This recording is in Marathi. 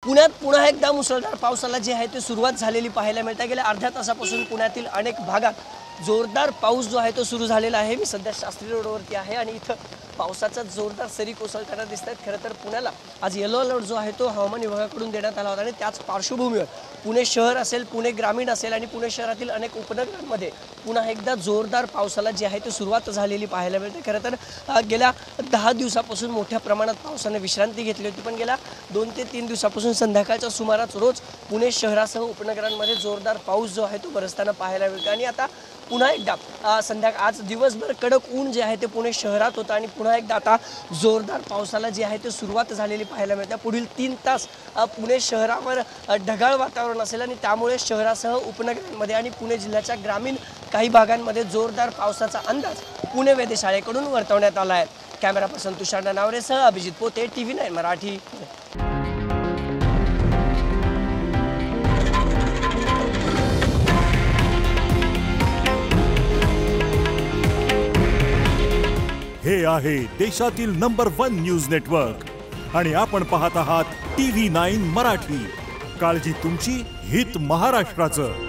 पुण्यात पुन्हा एकदा मुसळधार पावसाला जे आहे ते सुरुवात झालेली पाहायला मिळते। गेल्या अर्ध्या तासापासून पुण्यातील अनेक भागात जोरदार पाऊस जो आहे तो सुरू झालेला आहे। मी सध्या शास्त्री रोडवरती आहे आणि इथं पावसाचा जोरदार सरी कोसळताना दिसतात। खरं तर पुण्याला आज येलो अलर्ट जो आहे तो हवामान विभागाकडून देण्यात आला होता आणि त्याच पार्श्वभूमीवर पुणे शहर असेल, पुणे ग्रामीण असेल आणि पुणे शहरातील अनेक उपनगरांमध्ये पुन्हा एकदा जोरदार पावसाला जे आहे ते सुरुवात झालेली पाहायला मिळते। खरं तर गेल्या 10 दिवसापासून मोठ्या प्रमाणात पावसाने विश्रांती घेतली होती, पण गेल्या 2 ते 3 दिवसापासून संध्याकाळच्या सुमारास रोज पुणे शहरासह उपनगरांमध्ये जोरदार पाऊस जो आहे तो बरसताना पाहायला मिळतो। आणि आता पुन्हा एकदा आज दिवसभर कडक ऊन जे आहे ते पुणे शहरात होतं आणि पुन्हा एकदा आता जोरदार पावसाला जे आहे ते सुरुवात झालेली पाहायला मिळते। पुढील 3 तास पुणे शहरावर ढगाळ वातावरण असेल आणि त्यामुळे शहरासह उपनगरांमध्ये आणि पुणे जिल्ह्याच्या ग्रामीण काही भागांमध्ये जोरदार पावसाचा अंदाज पुणे वेधशाळेकडून वर्तवण्यात आला आहे। कॅमेरा पर्सन तुषार नावरेसह अभिजित पोते, TV9 मराठी। हे आहे देशातील नंबर 1 न्यूज नेटवर्क आणि आपण पाहत आहात TV9 मराठी। काळजी तुमची, हित महाराष्ट्राचं।